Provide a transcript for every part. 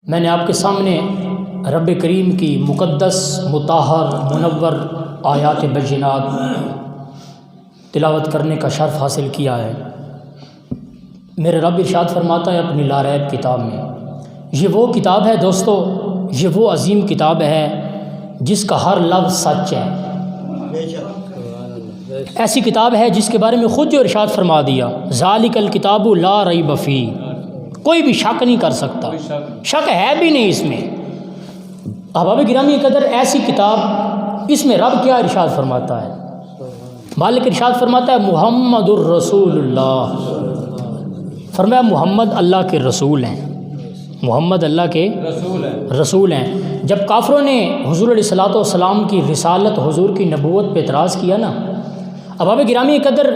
میں نے آپ کے سامنے رب کریم کی مقدس مطہر منور آیات بینات تلاوت کرنے کا شرف حاصل کیا ہے۔ میرے رب ارشاد فرماتا ہے اپنی لاریب کتاب میں، یہ وہ کتاب ہے دوستو، یہ وہ عظیم کتاب ہے جس کا ہر لفظ سچ ہے۔ ایسی کتاب ہے جس کے بارے میں خود جو ارشاد فرما دیا، ذالک الکتاب لا ریب فیہ، کوئی بھی شک نہیں کر سکتا، شک ہے بھی نہیں اس میں۔ احباب گرامی قدر، ایسی کتاب، اس میں رب کیا ارشاد فرماتا ہے؟ مالک ارشاد فرماتا ہے محمد الرسول اللہ، فرمایا محمد اللہ کے رسول ہیں، محمد اللہ کے رسول ہیں۔ جب کافروں نے حضور علیہ الصلوۃ والسلام کی رسالت، حضور کی نبوت پہ اعتراض کیا نا، احباب گرامی قدر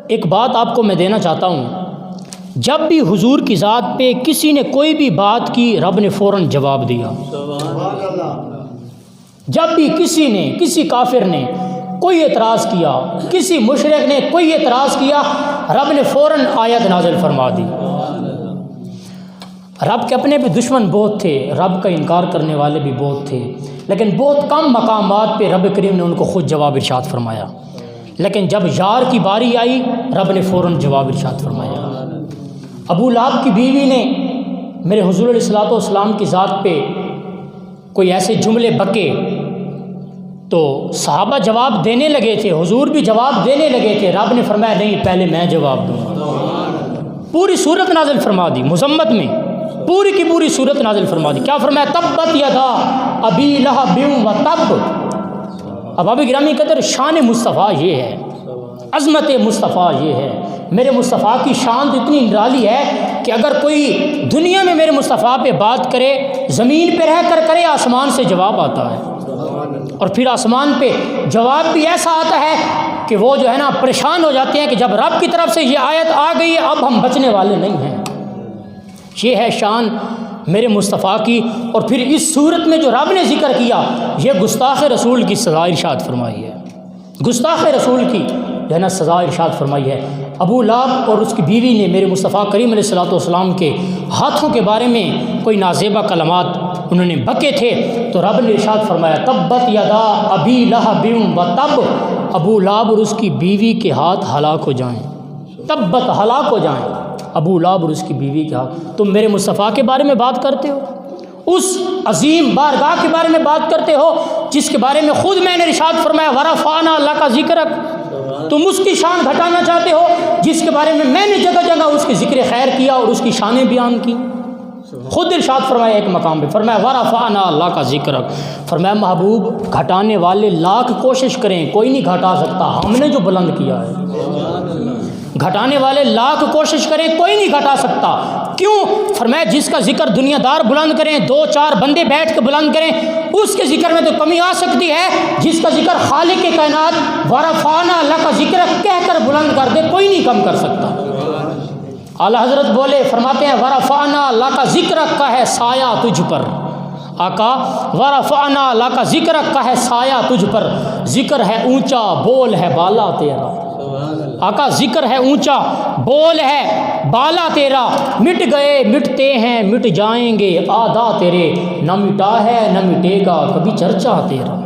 ایک بات آپ کو میں دینا چاہتا ہوں، جب بھی حضور کی ذات پہ کسی نے کوئی بھی بات کی، رب نے فوراً جواب دیا۔ جب بھی کسی نے، کسی کافر نے کوئی اعتراض کیا، کسی مشرک نے کوئی اعتراض کیا، رب نے فوراً آیت نازل فرما دی۔ رب کے اپنے بھی دشمن بہت تھے، رب کا انکار کرنے والے بھی بہت تھے، لیکن بہت کم مقامات پہ رب کریم نے ان کو خود جواب ارشاد فرمایا۔ لیکن جب یار کی باری آئی، رب نے فوراً جواب ارشاد فرمایا۔ ابو لہب کی بیوی نے میرے حضور علیہ الصلوۃ والسلام کی ذات پہ کوئی ایسے جملے بکے تو صحابہ جواب دینے لگے تھے، حضور بھی جواب دینے لگے تھے، رب نے فرمایا نہیں، پہلے میں جواب دوں گا۔ پوری صورت نازل فرما دی، مزمت میں پوری کی پوری صورت نازل فرما دی۔ کیا فرمایا؟ تبت یدا ابی لہب وتب۔ احباب گرامی قدر، شان مصطفیٰ یہ ہے، عظمت مصطفیٰ یہ ہے، میرے مصطفیٰ کی شان تو اتنی نرالی ہے کہ اگر کوئی دنیا میں میرے مصطفیٰ پہ بات کرے، زمین پہ رہ کر کرے، آسمان سے جواب آتا ہے، اور پھر آسمان پہ جواب بھی ایسا آتا ہے کہ وہ جو ہے نا پریشان ہو جاتے ہیں کہ جب رب کی طرف سے یہ آیت آ گئی ہے، اب ہم بچنے والے نہیں ہیں۔ یہ ہے شان میرے مصطفیٰ کی۔ اور پھر اس صورت میں جو رب نے ذکر کیا، یہ گستاخ رسول کی سزا ارشاد فرمائی ہے، گستاخ رسول کی جو ہے نا سزا ارشاد فرمائی ہے۔ ابو لہب اور اس کی بیوی نے میرے مصطفیٰ کریم علیہ الصلوۃ والسلام کے ہاتھوں کے بارے میں کوئی نازیبہ کلمات انہوں نے بکے تھے، تو رب نے ارشاد فرمایا تبت یدا ابی لہب وتب، ابو لہب اور اس کی بیوی کے ہاتھ ہلاک ہو جائیں، تبت ہلاک ہو جائیں ابو لہب اور اس کی بیوی کے ہاتھ۔ تم میرے مصطفیٰ کے بارے میں بات کرتے ہو، اس عظیم بارگاہ کے بارے میں بات کرتے ہو جس کے بارے میں خود میں نے ارشاد فرمایا ورفعنا اللہ کا ذکرک، تم اس کی شان گھٹانا چاہتے ہو جس کے بارے میں نے جگہ جگہ اس کی ذکر خیر کیا اور اس کی شانیں بیان کی۔ خود ارشاد فرمایا ایک مقام پہ، فرمایا ورفعنا اللہ کا ذکرک، فرمایا محبوب گھٹانے والے لاکھ کوشش کریں کوئی نہیں گھٹا سکتا، ہم نے جو بلند کیا ہے۔ گھٹانے والے لاکھ کوشش کریں کوئی نہیں گھٹا سکتا۔ کیوں؟ فرمایا جس کا ذکر دنیا دار بلند کریں، 2-4 بندے بیٹھ کے بلند کریں، اس کے ذکر میں تو کمی آ سکتی ہے، جس کا ذکر خالق کائنات ورفعنا اللہ کا ذکر کہہ کر بلند کر دے، کوئی نہیں کم کر سکتا۔ اعلیٰ حضرت بولے، فرماتے ہیں ورفعنا اللہ کا ذکر کا ہے سایہ تجھ پر، آقا ورفعنا اللہ کا ذکر کا ہے سایہ تجھ پر، ذکر ہے اونچا بول ہے بالا تیرا، آقا ذکر ہے اونچا بول ہے بالا تیرا، مٹ گئے مٹتے ہیں مٹ جائیں گے آدھا تیرے، نہ مٹا ہے نہ مٹے گا کبھی چرچا تیرا،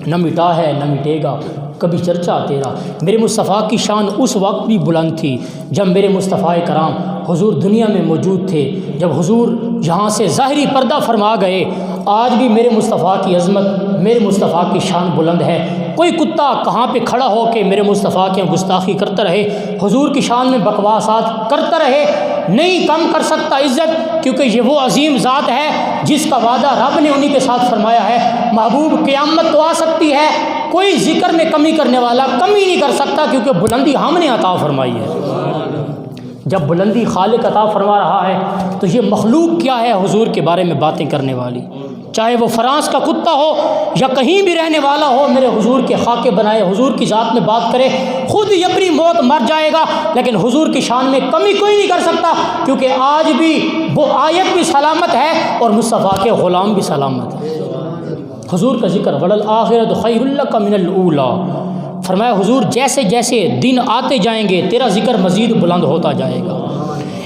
نہ مٹا ہے نہ مٹے گا کبھی چرچا تیرا۔ میرے مصطفیٰ کی شان اس وقت بھی بلند تھی جب میرے مصطفیٰ کرام حضور دنیا میں موجود تھے، جب حضور یہاں سے ظاہری پردہ فرما گئے۔ آج بھی میرے مصطفیٰ کی عظمت، میرے مصطفیٰ کی شان بلند ہے۔ کوئی کتا کہاں پہ کھڑا ہو کے میرے مصطفیٰ کی گستاخی کرتا رہے، حضور کی شان میں بکواسات کرتا رہے، نہیں کم کر سکتا عزت، کیونکہ یہ وہ عظیم ذات ہے جس کا وعدہ رب نے انہی کے ساتھ فرمایا ہے۔ محبوب قیامت تو آ سکتی ہے، کوئی ذکر میں کمی کرنے والا کمی نہیں کر سکتا، کیونکہ بلندی ہم نے عطا فرمائی ہے۔ جب بلندی خالق عطا فرما رہا ہے تو یہ مخلوق کیا ہے حضور کے بارے میں باتیں کرنے والی، چاہے وہ فرانس کا کتا ہو یا کہیں بھی رہنے والا ہو، میرے حضور کے خاکے بنائے، حضور کی ذات میں بات کرے، خود ہی اپنی موت مر جائے گا، لیکن حضور کی شان میں کمی کوئی نہیں کر سکتا، کیونکہ آج بھی وہ آیت بھی سلامت ہے اور مصطفیٰ کے غلام بھی سلامت ہے۔ حضور کا ذکر وَلَلْآخِرَةُ خَيْرٌ لَكَ مِنَ الْأُولَىٰ، فرمایا حضور جیسے جیسے دن آتے جائیں گے تیرا ذکر مزید بلند ہوتا جائے گا۔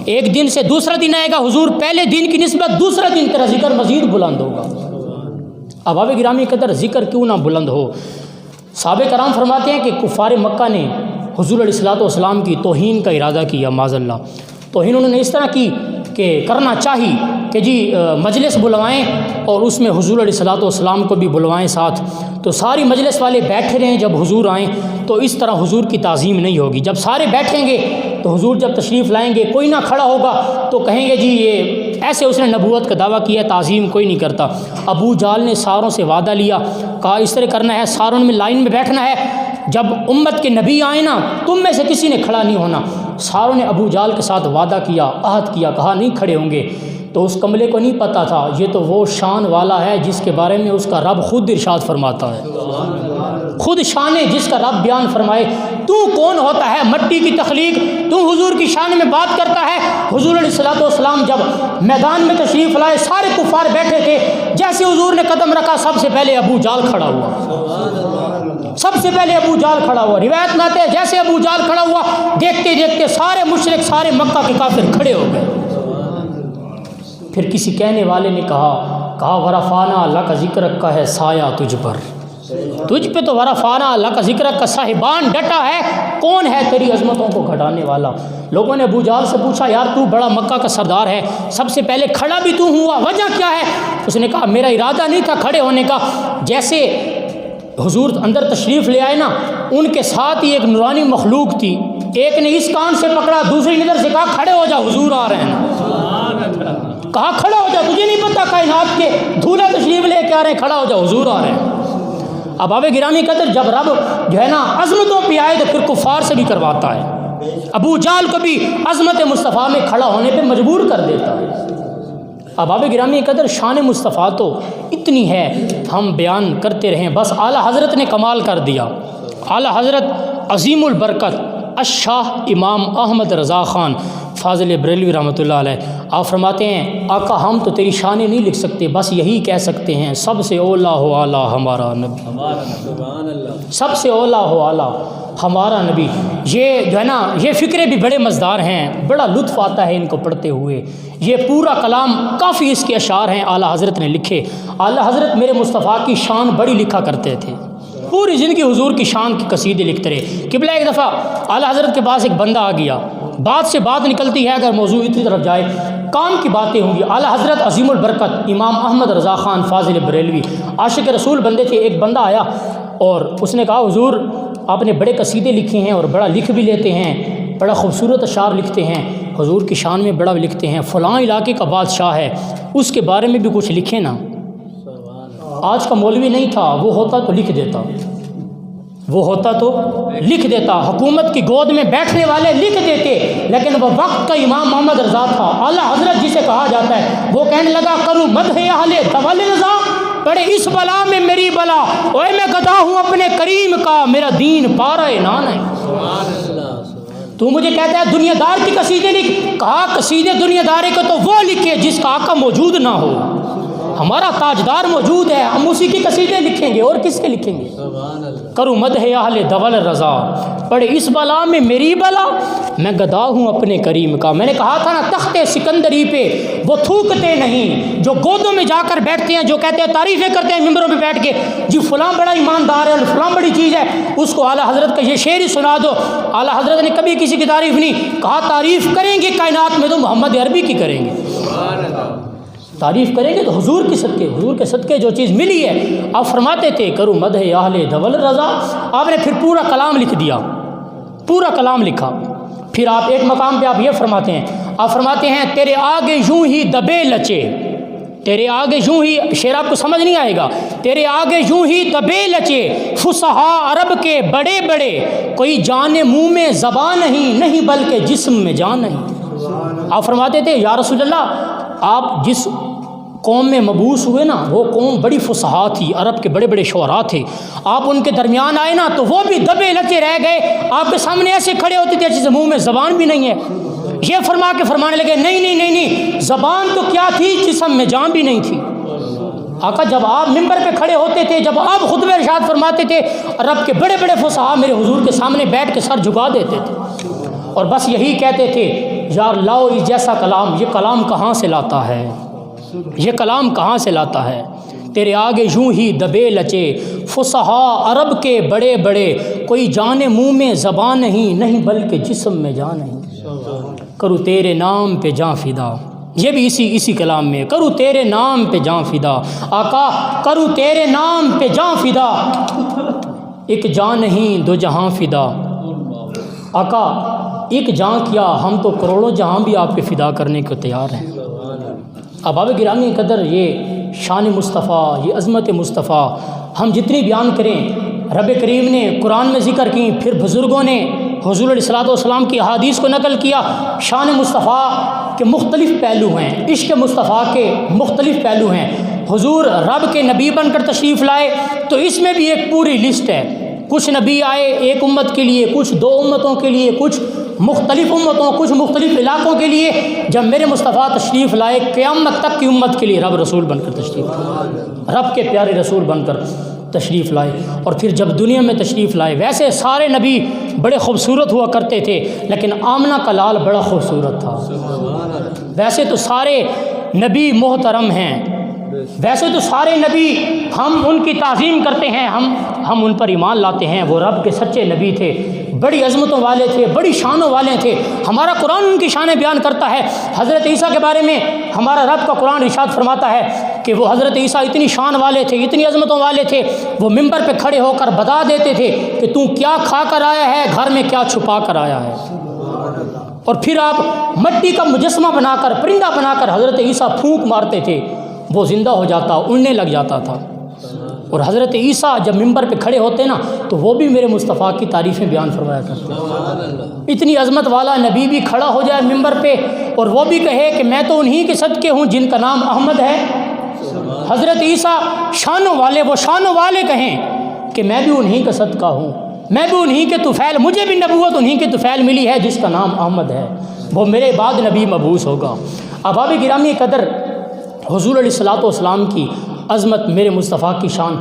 ایک دن سے دوسرا دن آئے گا حضور پہلے دن کی نسبت دوسرا دن تیرا ذکر مزید بلند ہوگا۔ اب آب گرامی قدر ذکر کیوں نہ بلند ہو؟ صحابہ کرام فرماتے ہیں کہ کفار مکہ نے حضور علیہ الصلوۃ والسلام کی توہین کا ارادہ کیا، معاذ اللہ۔ توہین انہوں نے اس طرح کی کہ کرنا چاہی کہ جی مجلس بلوائیں اور اس میں حضور علیہ الصلوۃ والسلام کو بھی بلوائیں ساتھ، تو ساری مجلس والے بیٹھے رہیں، جب حضور آئیں تو اس طرح حضور کی تعظیم نہیں ہوگی۔ جب سارے بیٹھیں گے تو حضور جب تشریف لائیں گے کوئی نہ کھڑا ہوگا تو کہیں گے جی یہ ایسے اس نے نبوت کا دعویٰ کیا، تعظیم کوئی نہیں کرتا۔ ابو جہل نے ساروں سے وعدہ لیا، کہا اس طرح کرنا ہے، ساروں میں لائن میں بیٹھنا ہے، جب امت کے نبی آئیں نا تم میں سے کسی نے کھڑا نہیں ہونا۔ ساروں نے ابو جہل کے ساتھ وعدہ کیا، عہد کیا، کہا نہیں کھڑے ہوں گے۔ تو اس کملے کو نہیں پتہ تھا یہ تو وہ شان والا ہے جس کے بارے میں اس کا رب خود ارشاد فرماتا ہے، خود شان ہے جس کا رب بیان فرمائے۔ تو کون ہوتا ہے مٹی کی تخلیق، تو حضور کی شان میں بات کرتا ہے۔ حضور علیہ الصلوۃ والسلام جب میدان میں تشریف لائے سارے کفار بیٹھے تھے، جیسے حضور نے قدم رکھا سب سے پہلے ابو جہل کھڑا ہوا، سب سے پہلے ابو جہل کھڑا ہوا۔ روایت میں آتے ہیں جیسے ابو جہل کھڑا ہوا دیکھتے دیکھتے سارے مشرک سارے مکہ کے کافر کھڑے ہو گئے۔ پھر کسی کہنے والے نے کہا ورفعنا اللہ کا ذکر کا ہے سایہ تجھ پر، تجھ پہ تو ورفعنا اللہ کا ذکر کا صاحبان ڈٹا ہے، کون ہے تیری عظمتوں کو گھٹانے والا؟ لوگوں نے ابو جہل سے پوچھا یار تو بڑا مکہ کا سردار ہے، سب سے پہلے کھڑا بھی تو ہوا، وجہ کیا ہے؟ اس نے کہا میرا ارادہ نہیں تھا کھڑے ہونے کا۔ جیسے حضور اندر تشریف لے آئے نا، ان کے ساتھ ہی ایک نورانی مخلوق تھی، ایک نے اس کان سے پکڑا دوسری نظر سے کہا کھڑے ہو جا حضور آ رہے ہیں، کہا کھڑا ہو جا، تجھے نہیں پتا کائنات کے دھولا تشریف لے کے آ رہے ہیں، کھڑا ہو جا حضور آ رہے ہیں۔ اب آب گرامی قدر جب رب جو ہے نا عظمتوں پہ آئے تو پھر کفار سے بھی کرواتا ہے، ابو جہل کو بھی عظمت مصطفیٰ میں کھڑا ہونے پہ مجبور کر دیتا ہے۔ اب آب گرامی قدر شان مصطفیٰ تو اتنی ہے ہم بیان کرتے رہیں، بس اعلیٰ حضرت نے کمال کر دیا۔ اعلیٰ حضرت عظیم البرکت الشاہ امام احمد رضا خان فاضل بریلوی رحمۃ اللہ علیہ آپ فرماتے ہیں آقا ہم تو تیری شانیں نہیں لکھ سکتے، بس یہی کہہ سکتے ہیں سب سے اولا ہو اعلیٰ ہمارا نبی، سب سے اولا ہو اعلیٰ ہمارا نبی۔ یہ جو ہے نا یہ فکرے بھی بڑے مزدار ہیں، بڑا لطف آتا ہے ان کو پڑھتے ہوئے۔ یہ پورا کلام کافی اس کے اشعار ہیں اعلیٰ حضرت نے لکھے۔ اعلیٰ حضرت میرے مصطفیٰ کی شان بڑی لکھا کرتے تھے، پوری زندگی حضور کی شان کی قصیدے لکھتے رہے۔ قبلہ ایک دفعہ اعلیٰ حضرت کے پاس ایک بندہ آ گیا، بات سے بات نکلتی ہے، اگر موضوع اتنی طرف جائے کام کی باتیں ہوں گی۔ اعلیٰ حضرت عظیم البرکت امام احمد رضا خان فاضل بریلوی عاشق رسول بندے تھے۔ ایک بندہ آیا اور اس نے کہا حضور آپ نے بڑے قصیدے لکھے ہیں اور بڑا لکھ بھی لیتے ہیں، بڑا خوبصورت اشعار لکھتے ہیں، حضور کی شان میں بڑا لکھتے ہیں، فلاں علاقے کا بادشاہ ہے اس کے بارے میں بھی کچھ لکھیں نا۔ آج کا مولوی نہیں تھا، وہ ہوتا تو لکھ دیتا، وہ ہوتا تو لکھ دیتا، حکومت کی گود میں بیٹھنے والے لکھ دیتے، لیکن وہ وقت کا امام محمد رضا تھا، اعلیٰ حضرت جسے کہا جاتا ہے، وہ کہنے لگا کروں مدح اہل طول رضا، پڑے اس بلا میں میری بلا، اوے میں گدا ہوں اپنے کریم کا، میرا دین پارہ نان ہے۔ تو مجھے کہتا ہے دنیا دار کی قصیدے لکھ، کہا قصیدے دنیا دارے کو تو وہ لکھے جس کا آقا موجود نہ ہو، ہمارا تاجدار موجود ہے، ہم اسی کی قصیدے لکھیں گے اور کس کے لکھیں گے؟ کروں مدح اہل طول رضا، پڑے اس بلا میں میری بلا، میں گدا ہوں اپنے کریم کا۔ میں نے کہا تھا نا تخت سکندری پہ وہ تھوکتے نہیں، جو گودوں میں جا کر بیٹھتے ہیں، جو کہتے ہیں تعریفیں کرتے ہیں ممبروں پہ بیٹھ کے جی فلاں بڑا ایماندار ہے اور فلاں بڑی چیز ہے، اس کو اعلیٰ حضرت کا یہ شعر ہی سنا دو۔ اعلیٰ حضرت نے کبھی کسی کی تعریف نہیں کہا، تعریف کریں گے کائنات میں تو محمد عربی کی کریں گے، تعریف کریں گے تو حضور کی صدقے، حضور کے صدقے جو چیز ملی ہے۔ آپ فرماتے تھے کروں مدح اہل طول رضا، آپ نے پھر پورا کلام لکھ دیا، پورا کلام لکھا۔ پھر آپ ایک مقام پہ آپ یہ فرماتے ہیں، آپ فرماتے ہیں تیرے آگے یوں ہی دبے لچے، تیرے آگے یوں ہی، شعر آپ کو سمجھ نہیں آئے گا، تیرے آگے یوں ہی دبے لچے فصحاء عرب کے بڑے بڑے، کوئی جان منہ میں زبان نہیں بلکہ جسم میں جان نہیں۔ آپ فرماتے تھے یا رسول اللہ آپ جس قوم میں مبعوث ہوئے نا وہ قوم بڑی فصحاء تھی، عرب کے بڑے بڑے شعراء تھے، آپ ان کے درمیان آئے نا تو وہ بھی دبے لچے رہ گئے، آپ کے سامنے ایسے کھڑے ہوتے تھے جیسے منہ میں زبان بھی نہیں ہے۔ یہ فرما کے فرمانے لگے نہیں، زبان تو کیا تھی، جسم میں جان بھی نہیں تھی۔ آقا جب آپ ممبر پہ کھڑے ہوتے تھے، جب آپ خطبہ ارشاد فرماتے تھے، عرب کے بڑے بڑے فصحاء میرے حضور کے سامنے بیٹھ کے سر جھکا دیتے تھے اور بس یہی کہتے تھے یار لاؤ اس جیسا کلام، یہ کلام کہاں سے لاتا ہے، یہ کلام کہاں سے لاتا ہے؟ تیرے آگے یوں ہی دبے لچے فصحا عرب کے بڑے بڑے، کوئی جانے منہ میں زبان نہیں بلکہ جسم میں جان نہیں۔ کرو تیرے نام پہ جاں فدا، یہ بھی اسی کلام میں، کرو تیرے نام پہ جاں فدا، آقا کرو تیرے نام پہ جاں فدا، ایک جاں نہیں دو جہاں فدا، آقا ایک جاں کیا ہم تو کروڑوں جہاں بھی آپ پہ فدا کرنے کو تیار ہیں۔ احباب گرامی قدر، یہ شان مصطفیٰ، یہ عظمت مصطفیٰ ہم جتنی بیان کریں، رب کریم نے قرآن میں ذکر کی، پھر بزرگوں نے حضور علیہ الصلوۃ والسلام کی احادیث کو نقل کیا۔ شان مصطفیٰ کے مختلف پہلو ہیں، عشق مصطفیٰ کے مختلف پہلو ہیں۔ حضور رب کے نبی بن کر تشریف لائے تو اس میں بھی ایک پوری لسٹ ہے۔ کچھ نبی آئے ایک امت کے لیے، کچھ دو امتوں کے لیے، کچھ مختلف امتوں، کچھ مختلف علاقوں کے لیے۔ جب میرے مصطفیٰ تشریف لائے قیامت تک کی امت کے لیے رب رسول بن کر تشریف لائے، رب کے پیارے رسول بن کر تشریف لائے۔ اور پھر جب دنیا میں تشریف لائے، ویسے سارے نبی بڑے خوبصورت ہوا کرتے تھے، لیکن آمنہ کا لال بڑا خوبصورت تھا۔ ویسے تو سارے نبی محترم ہیں، ویسے تو سارے نبی ہم ان کی تعظیم کرتے ہیں، ہم ان پر ایمان لاتے ہیں، وہ رب کے سچے نبی تھے، بڑی عظمتوں والے تھے، بڑی شانوں والے تھے۔ ہمارا قرآن ان کی شانیں بیان کرتا ہے۔ حضرت عیسیٰ کے بارے میں ہمارا رب کا قرآن ارشاد فرماتا ہے کہ وہ حضرت عیسیٰ اتنی شان والے تھے، اتنی عظمتوں والے تھے، وہ ممبر پہ کھڑے ہو کر بتا دیتے تھے کہ تو کیا کھا کر آیا ہے، گھر میں کیا چھپا کر آیا ہے۔ اور پھر آپ مٹی کا مجسمہ بنا کر، پرندہ بنا کر حضرت عیسیٰ پھونک مارتے تھے، وہ زندہ ہو جاتا، اڑنے لگ جاتا تھا۔ اور حضرت عیسیٰ جب ممبر پہ کھڑے ہوتے نا تو وہ بھی میرے مصطفیٰ کی تعریفیں بیان فرمایا کرتے۔ اتنی عظمت والا نبی بھی کھڑا ہو جائے ممبر پہ اور وہ بھی کہے کہ میں تو انہی کے صدقے ہوں جن کا نام احمد ہے۔ حضرت عیسیٰ شانوں والے، وہ شانوں والے کہیں کہ میں بھی انہی کا صدقہ ہوں، میں بھی انہی کے طفیل، مجھے بھی نبوت انہی کے طفیل ملی ہے جس کا نام احمد ہے، وہ میرے بعد نبی مبعوث ہوگا۔ احباب گرامی قدر، حضور علیہ الصلوۃ والسلام کی عظمت، میرے مصطفیٰ کی شان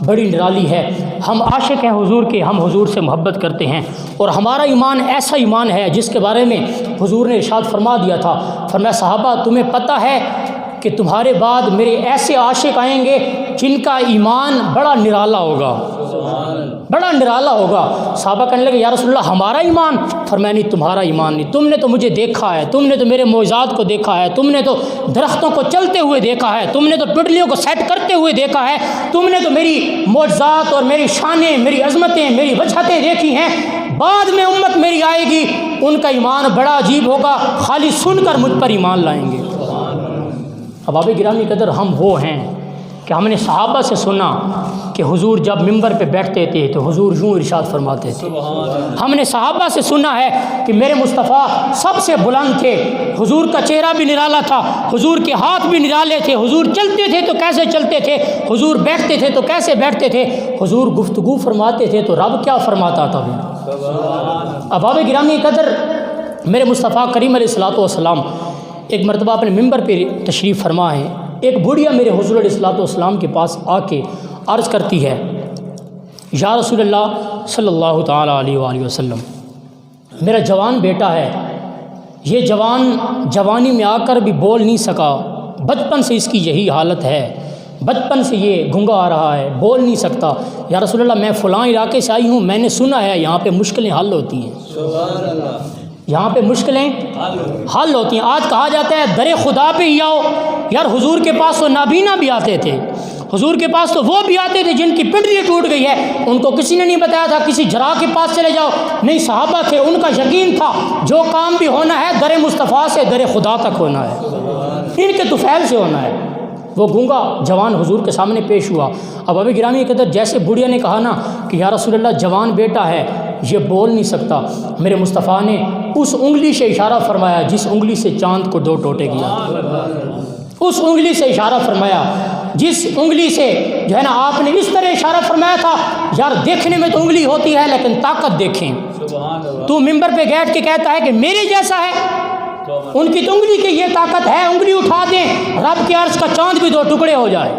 بڑی نرالی ہے۔ ہم عاشق ہیں حضور کے، ہم حضور سے محبت کرتے ہیں، اور ہمارا ایمان ایسا ایمان ہے جس کے بارے میں حضور نے ارشاد فرما دیا تھا، فرمایا صحابہ تمہیں پتہ ہے کہ تمہارے بعد میرے ایسے عاشق آئیں گے جن کا ایمان بڑا نرالا ہوگا، بڑا نرالا ہوگا۔ صحابہ کہنے لگے یا رسول اللہ ہمارا ایمان؟ فرمایا نہیں، تمہارا ایمان نہیں، تم نے تو مجھے دیکھا ہے، تم نے تو میرے معجزات کو دیکھا ہے، تم نے تو درختوں کو چلتے ہوئے دیکھا ہے، تم نے تو پٹلیوں کو سیٹ کرتے ہوئے دیکھا ہے، تم نے تو میری معجزات اور میری شانیں، میری عظمتیں، میری وجہتیں دیکھی ہیں۔ بعد میں امت میری آئے گی، ان کا ایمان بڑا عجیب ہوگا، خالی سن کر مجھ پر ایمان لائیں گے۔ احباب گرامی قدر، ہم وہ ہیں کہ ہم نے صحابہ سے سنا کہ حضور جب ممبر پہ بیٹھتے تھے تو حضور یوں ارشاد فرماتے تھے۔ ہم نے صحابہ سے سنا ہے کہ میرے مصطفیٰ سب سے بلند تھے، حضور کا چہرہ بھی نرالا تھا، حضور کے ہاتھ بھی نرالے تھے، حضور چلتے تھے تو کیسے چلتے تھے، حضور بیٹھتے تھے تو کیسے بیٹھتے تھے، حضور گفتگو فرماتے تھے تو رب کیا فرماتا تھا۔ احباب گرامی قدر، میرے مصطفیٰ کریم علیہ الصلوۃ والسلام ایک مرتبہ اپنے ممبر پہ تشریف فرما ہے۔ ایک بڑھیا میرے حضور علیہ الصلوۃ والسلام کے پاس آ کے عرض کرتی ہے یا رسول اللہ صلی اللہ تعالیٰ علیہ وآلہ وسلم، میرا جوان بیٹا ہے، یہ جوانی میں آ کر بھی بول نہیں سکا، بچپن سے اس کی یہی حالت ہے، بچپن سے یہ گنگا آ رہا ہے، بول نہیں سکتا۔ یا رسول اللہ میں فلاں علاقے سے آئی ہوں، میں نے سنا ہے یہاں پہ مشکلیں حل ہوتی ہیں، یہاں پہ مشکلیں حل ہوتی ہیں۔ آج کہا جاتا ہے در خدا پہ ہی آؤ، یار حضور کے پاس تو نابینا بھی آتے تھے، حضور کے پاس تو وہ بھی آتے تھے جن کی پنڈلی ٹوٹ گئی ہے، ان کو کسی نے نہیں بتایا تھا کسی جراح کے پاس چلے جاؤ، نہیں صحابہ تھے، ان کا یقین تھا جو کام بھی ہونا ہے در مصطفیٰ سے در خدا تک ہونا ہے، ان کے طفیل سے ہونا ہے۔ وہ گونگا جوان حضور کے سامنے پیش ہوا۔ اب ابھی گرامی قدر، جیسے بڑھیا نے کہا نا کہ یا رسول اللہ جوان بیٹا ہے، یہ بول نہیں سکتا، میرے مصطفیٰ نے اس انگلی سے اشارہ فرمایا جس انگلی سے چاند کو دو ٹوٹے گیا، اس انگلی سے اشارہ فرمایا جس انگلی سے جو ہے نا آپ نے اس طرح اشارہ فرمایا تھا، یار دیکھنے میں تو انگلی ہوتی ہے لیکن طاقت دیکھیں، تو ممبر پہ بیٹھ کے کہتا ہے کہ میرے جیسا ہے، ان کی تو انگلی کی یہ طاقت ہے، انگلی اٹھا دیں رب کے عرش کا چاند بھی دو ٹکڑے ہو جائے۔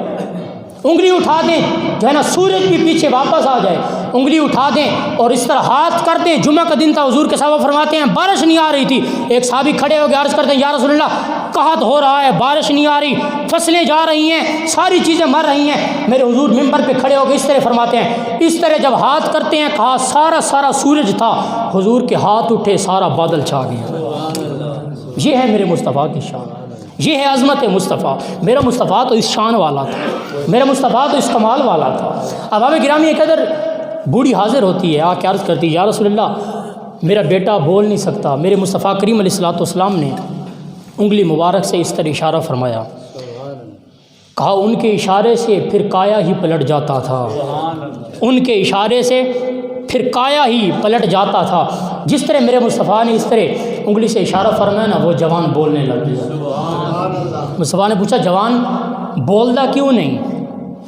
انگلی اٹھا دیں جو ہے نا سورج بھی پیچھے واپس آ جائے، انگلی اٹھا دیں اور اس طرح ہاتھ کر دیں. جمعہ کا دن تھا، حضور کے صحابہ فرماتے ہیں بارش نہیں آ رہی تھی. ایک صحابی کھڑے ہو کے عرض کرتے ہیں یا رسول اللہ قحط ہو رہا ہے، بارش نہیں آ رہی، فصلیں جا رہی ہیں، ساری چیزیں مر رہی ہیں. میرے حضور ممبر پہ کھڑے ہو کے اس طرح فرماتے ہیں، اس طرح جب ہاتھ کرتے ہیں کہا سارا سورج تھا، حضور کے ہاتھ اٹھے سارا بادل چھا گیا. یہ ہے میرے مصطفیٰ کی شان، یہ ہے عظمت مصطفیٰ. میرا مصطفیٰ تو اس شان والا تھا، میرا مصطفیٰ تو اس کمال والا تھا. اب آپ گرامی ایک قدر بوڑھی حاضر ہوتی ہے، آ کے عرض کرتی ہے یا رسول اللہ میرا بیٹا بول نہیں سکتا. میرے مصطفیٰ کریم علیہ الصلوۃ والسلام نے انگلی مبارک سے اس طرح اشارہ فرمایا، کہا ان کے اشارے سے پھر کایا ہی پلٹ جاتا تھا، ان کے اشارے سے پھر کایا ہی پلٹ جاتا تھا. جس طرح میرے مصطفیٰ نے اس طرح انگلی سے اشارہ فرمایا نا، وہ جوان بولنے لگ گیا. مصطفیٰ نے پوچھا جوان بولتا کیوں نہیں؟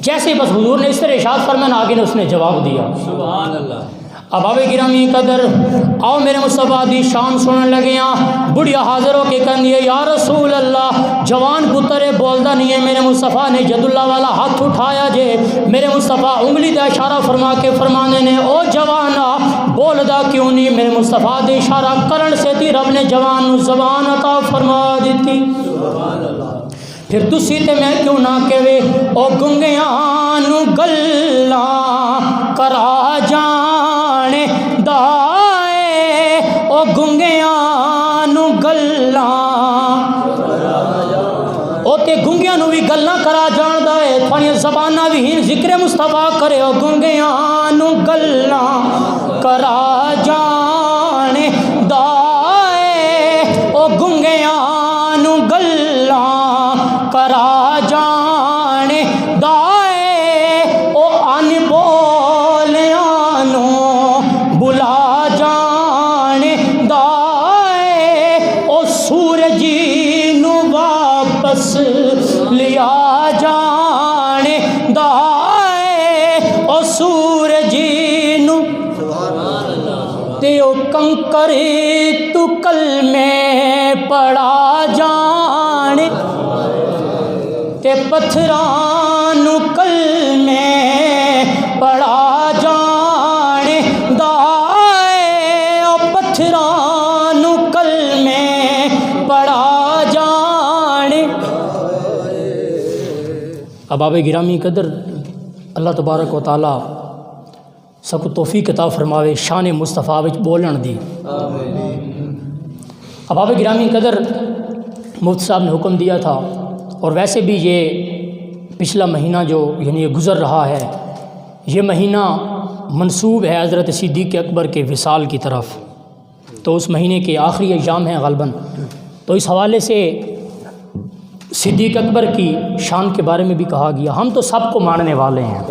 جیسے بس حضور نے اس طرح ارشاد فرمایا نا، آگے نے اس نے جواب دیا. سبحان اللہ. اب آب گرامی قدر آؤ میرے مصطفیٰ دی شان سننے لگے ہیں. بڑھیا حاضر ہو کے کہن دیے یا رسول اللہ جوان پتر بولدا نہیں ہے. میرے مصطفیٰ نے ید اللہ والا ہاتھ اٹھایا جے، میرے مصطفیٰ انگلی دا اشارہ فرما کے فرمانے نے او جوانا بولدا کیوں نہیں؟ میرے مصطفیٰ دے اشارہ کرن سے تھی رب نے جوان نو زبان عطا فرما دیتی. سبحان اللہ. پھر تسی تے میں کیوں نہ کہوے او گنگیاں نو گلاں کرا جانے دائے، او گنگیاں نو گلاں او تے گنگیاں نو بھی گلاں کرا جان دائے. تھوڑی زبانہ بھی ہی ذکر مصطفیٰ کرے، او گنگیاں نو گلاں کرا جانے دائے، او گنگیاں نو گلاں کرا جانے دائے، او ان بولیاں نو بلا جانے دائے، او سورجی نو واپس لیا جانے دائے، او سورجی نو تے او کنکری تو کلمے پڑا جانے، تے پتھران کلمے پڑا جانے دائے، او پتھران کلمے پڑا جانے. اب آب گرامی قدر اللہ تبارک و تعالی سب کو توفیق عطا فرماوے شان مصطفیٰ وچ بولن دی. اب آب گرامی قدر مفتی صاحب نے حکم دیا تھا، اور ویسے بھی یہ پچھلا مہینہ جو یعنی یہ گزر رہا ہے، یہ مہینہ منسوب ہے حضرت صدیق اکبر کے وصال کی طرف، تو اس مہینے کے آخری ایام ہیں غالباً. تو اس حوالے سے صدیق اکبر کی شان کے بارے میں بھی کہا گیا. ہم تو سب کو ماننے والے ہیں،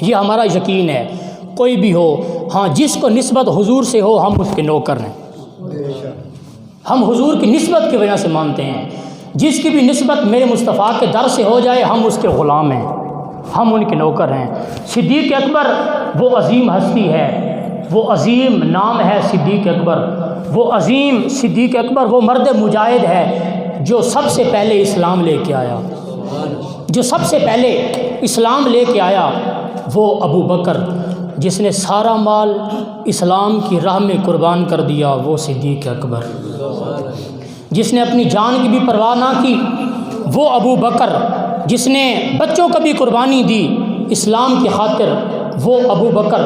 یہ ہمارا یقین ہے، کوئی بھی ہو. ہاں جس کو نسبت حضور سے ہو ہم اس کے نوکر ہیں، ہم حضور کی نسبت کی وجہ سے مانتے ہیں. جس کی بھی نسبت میرے مصطفیٰ کے در سے ہو جائے ہم اس کے غلام ہیں، ہم ان کے نوکر ہیں. صدیق اکبر وہ عظیم ہستی ہے، وہ عظیم نام ہے صدیق اکبر. وہ عظیم صدیق اکبر وہ مرد مجاہد ہے جو سب سے پہلے اسلام لے کے آیا، جو سب سے پہلے اسلام لے کے آیا. وہ ابو بکر جس نے سارا مال اسلام کی راہ میں قربان کر دیا، وہ صدیق اکبر. جس نے اپنی جان کی بھی پرواہ نہ کی، وہ ابو بکر. جس نے بچوں کا بھی قربانی دی اسلام کی خاطر، وہ ابو بکر.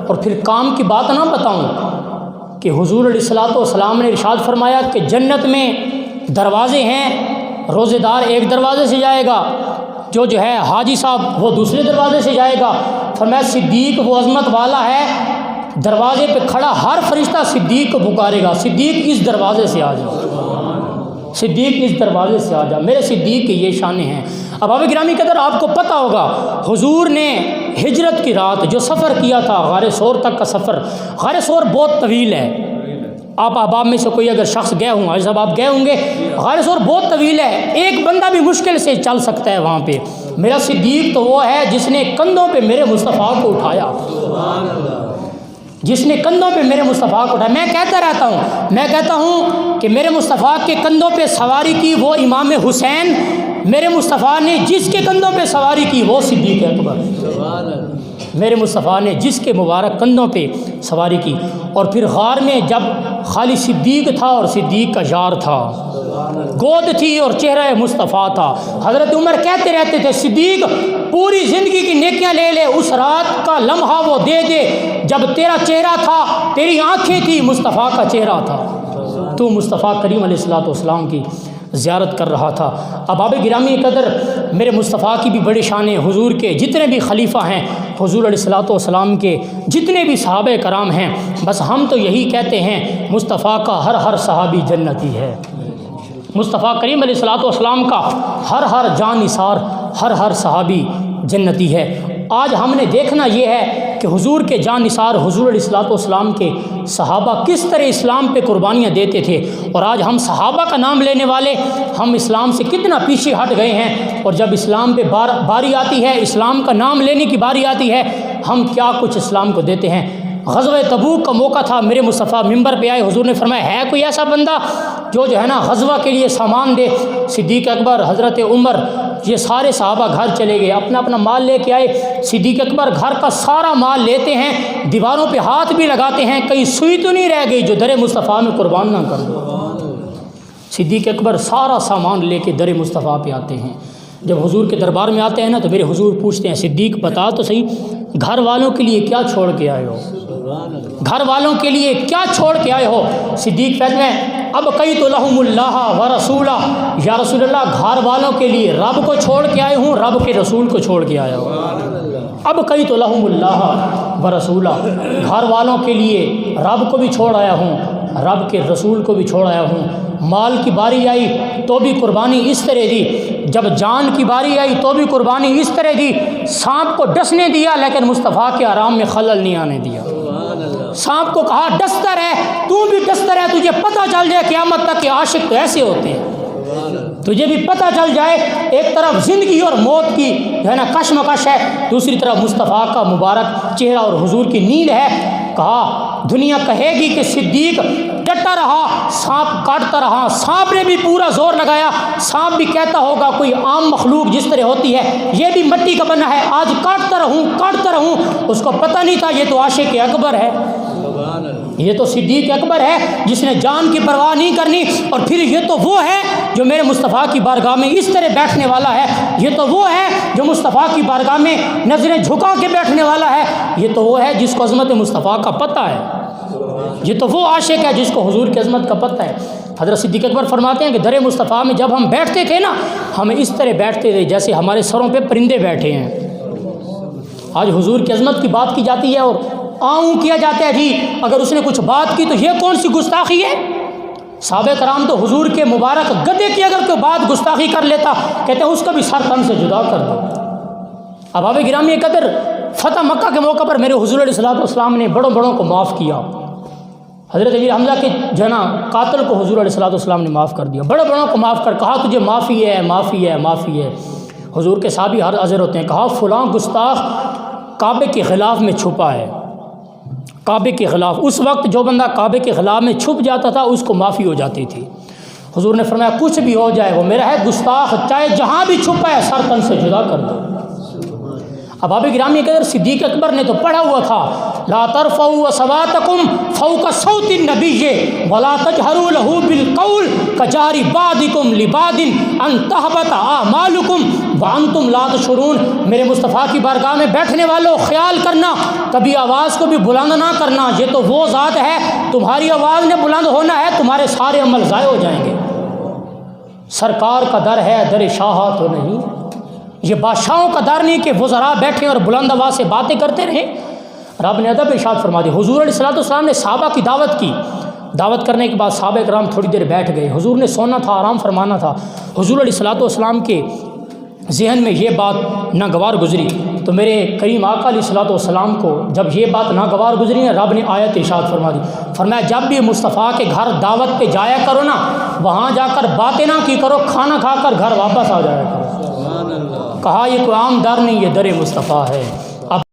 اور پھر کام کی بات نہ بتاؤں کہ حضور علیہ الصلوۃ والسلام نے ارشاد فرمایا کہ جنت میں دروازے ہیں، روزے دار ایک دروازے سے جائے گا، جو ہے حاجی صاحب وہ دوسرے دروازے سے جائے گا. فرمایا صدیق وہ عظمت والا ہے، دروازے پہ کھڑا ہر فرشتہ صدیق کو پکارے گا، صدیق اس دروازے سے آ جا، صدیق اس دروازے سے آ جا. میرے صدیق کی یہ شانیں ہیں. اب آب گرامی قدر آپ کو پتہ ہوگا حضور نے ہجرت کی رات جو سفر کیا تھا غار ثور تک کا سفر، غار ثور بہت طویل ہے. آپ احباب میں سے کوئی اگر شخص گئے ہوں، حاجی صاحب آپ گئے ہوں گے، غار ثور بہت طویل ہے، ایک بندہ بھی مشکل سے چل سکتا ہے وہاں پہ. میرا صدیق تو وہ ہے جس نے کندھوں پہ میرے مصطفیٰ کو اٹھایا، جس نے کندھوں پہ میرے مصطفیٰ کو اٹھایا. میں کہتا ہوں کہ میرے مصطفیٰ کے کندھوں پہ سواری کی وہ امام حسین میرے مصطفیٰ نے جس کے کندھوں پہ سواری کی وہ صدیق اکبر، میرے مصطفیٰ نے جس کے مبارک کندھوں پہ سواری کی۔ اور پھر غار میں جب خالی صدیق تھا اور صدیق کا یار تھا، گود تھی اور چہرہ مصطفیٰ تھا، حضرت عمر کہتے رہتے تھے صدیق پوری زندگی کی نیکیاں لے لے، اس رات کا لمحہ وہ دے دے جب تیرا چہرہ تھا، تیری آنکھیں تھی، مصطفیٰ کا چہرہ تھا، تو مصطفیٰ کریم علیہ الصلوۃ والسلام کی زیارت کر رہا تھا۔ اب گرامی قدر میرے مصطفیٰ کی بھی بڑی شان ہے، حضور کے جتنے بھی خلیفہ ہیں، حضور علیہ الصلوۃ والسلام کے جتنے بھی صحابہ کرام ہیں، بس ہم تو یہی کہتے ہیں مصطفیٰ کا ہر صحابی جنتی ہے، مصطفیٰ کریم علیہ الصلوۃ والسلام کا ہر جان نثار، ہر صحابی جنتی ہے۔ آج ہم نے دیکھنا یہ ہے کہ حضور کے جان نثار حضور علیہ الصلوۃ والسلام کے صحابہ کس طرح اسلام پہ قربانیاں دیتے تھے، اور آج ہم صحابہ کا نام لینے والے ہم اسلام سے کتنا پیچھے ہٹ گئے ہیں، اور جب اسلام پہ باری آتی ہے، اسلام کا نام لینے کی باری آتی ہے، ہم کیا کچھ اسلام کو دیتے ہیں۔ غزوہ تبوک کا موقع تھا، میرے مصطفیٰ ممبر پہ آئے، حضور نے فرمایا ہے کوئی ایسا بندہ جو ہے نا غزوہ کے لیے سامان دے؟ صدیق اکبر، حضرت عمر، یہ سارے صحابہ گھر چلے گئے، اپنا اپنا مال لے کے آئے۔ صدیق اکبر گھر کا سارا مال لیتے ہیں، دیواروں پہ ہاتھ بھی لگاتے ہیں، کہیں سوئی تو نہیں رہ گئی جو در مصطفیٰ میں قربان نہ کر دو۔ صدیق اکبر سارا سامان لے کے در مصطفیٰ پہ آتے ہیں۔ جب حضور کے دربار میں آتے ہیں نا تو میرے حضور پوچھتے ہیں صدیق بتا تو صحیح گھر والوں کے لیے کیا چھوڑ کے آئے ہو، گھر والوں کے لیے کیا چھوڑ کے آئے ہو؟ صدیق کہتے ہیں اب قیت لہم اللہ و رسولہ، یا رسول اللہ گھر والوں کے لیے رب کو چھوڑ کے آئے ہوں، رب کے رسول کو چھوڑ کے آیا ہوں۔ اب قیت لہم اللہ و رسولہ، گھر والوں کے لیے رب کو بھی چھوڑ آیا ہوں، رب کے رسول کو بھی چھوڑ آیا ہوں۔ مال کی باری آئی تو بھی قربانی اس طرح دی، جب جان کی باری آئی تو بھی قربانی اس طرح دی۔ سانپ کو ڈسنے دیا لیکن مصطفیٰ کے آرام میں خلل نہیں آنے دیا۔ سانپ کو کہا ڈستا رہ، تو بھی ڈستا رہ، تجھے پتہ چل جائے قیامت تک کہ عاشق تو ایسے ہوتے ہیں، تجھے بھی پتہ چل جائے ایک طرف زندگی اور موت کی جو ہے نا کشمکش ہے، دوسری طرف مصطفیٰ کا مبارک چہرہ اور حضور کی نیند ہے۔ کہا دنیا کہے گی کہ صدیق ڈٹا رہا، سانپ کاٹتا رہا، سانپ نے بھی پورا زور لگایا، سانپ بھی کہتا ہوگا کوئی عام مخلوق جس طرح ہوتی ہے، یہ بھی مٹی کا بنا ہے، آج کاٹتا رہوں، اس کو پتہ نہیں تھا یہ تو عاشق اکبر ہے، یہ تو صدیق اکبر ہے جس نے جان کی پرواہ نہیں کرنی، اور پھر یہ تو وہ ہے جو میرے مصطفیٰ کی بارگاہ میں اس طرح بیٹھنے والا ہے، یہ تو وہ ہے جو مصطفیٰ کی بارگاہ میں نظریں جھکا کے بیٹھنے والا ہے، یہ تو وہ ہے جس کو عظمت مصطفیٰ کا پتہ ہے، یہ تو وہ عاشق ہے جس کو حضور کی عظمت کا پتہ ہے۔ حضرت صدیق اکبر فرماتے ہیں کہ در مصطفیٰ میں جب ہم بیٹھتے تھے نا، ہم اس طرح بیٹھتے تھے جیسے ہمارے سروں پہ پرندے بیٹھے ہیں۔ آج حضور کی عظمت کی بات کی جاتی ہے اور آؤں کیا جاتا ہے، جی اگر اس نے کچھ بات کی تو یہ کون سی گستاخی ہے؟ صحابہ کرام تو حضور کے مبارک گدے کی اگر کوئی بات گستاخی کر لیتا کہتے ہیں اس کا بھی سر تن سے جدا کر دو۔ اب گرامی قدر فتح مکہ کے موقع پر میرے حضور علیہ الصلوۃ والسلام نے بڑوں کو معاف کیا۔ حضرت امیر حمزہ کے جنا قاتل کو حضور علیہ الصلوۃ والسلام نے معاف کر دیا، بڑوں کو معاف کر کہا تجھے معافی ہے۔ حضور کے صحابی ہر حاضر ہوتے ہیں، کہا فلاں گستاخ کعبے کے خلاف میں چھپا ہے، کعبے کے خلاف۔ اس وقت جو بندہ کعبے کے خلاف میں چھپ جاتا تھا اس کو معافی ہو جاتی تھی۔ حضور نے فرمایا کچھ بھی ہو جائے وہ میرا ہے، گستاخ چاہے جہاں بھی چھپا ہے سر تن سے جدا کر دو۔ اب گرامی کے صدیق اکبر نے تو پڑھا ہوا تھا لا ترفعوا اصواتکم فوق صوت النبی ولا تجهروا له بالقول كجهر بعضکم لبعض ان تحبط اعمالکم وانتم لا تشعرون۔ میرے مصطفیٰ کی بارگاہ میں بیٹھنے والوں خیال کرنا، کبھی آواز کو بھی بلند نہ کرنا، یہ تو وہ ذات ہے تمہاری آواز نے بلند ہونا ہے تمہارے سارے عمل ضائع ہو جائیں گے۔ سرکار کا در ہے در شاہ تو نہیں، یہ بادشاہوں کا در نہیں کہ وزراء بیٹھے اور بلند آواز سے باتیں کرتے رہے۔ رب نے ادب ارشاد فرما دی۔ حضور علیہ الصلوۃ والسلام نے صحابہ کی دعوت کی، دعوت کرنے کے بعد صحابہ کرام تھوڑی دیر بیٹھ گئے، حضور نے سونا تھا، آرام فرمانا تھا۔ حضور علیہ الصلوۃ والسلام کے ذہن میں یہ بات ناگوار گزری تو میرے کریم آقا علیہ الصلوۃ والسلام کو جب یہ بات ناگوار گزری نا، رب نے آیت ارشاد فرما دی، فرمایا جب بھی مصطفیٰ کے گھر دعوت پہ جایا کرو نا، وہاں جا کر باتیں نہ کی کرو، کھانا کھا کر گھر واپس آ جایا کرو۔ کہا یہ کوئی عام در نہیں، یہ در مصطفیٰ ہے۔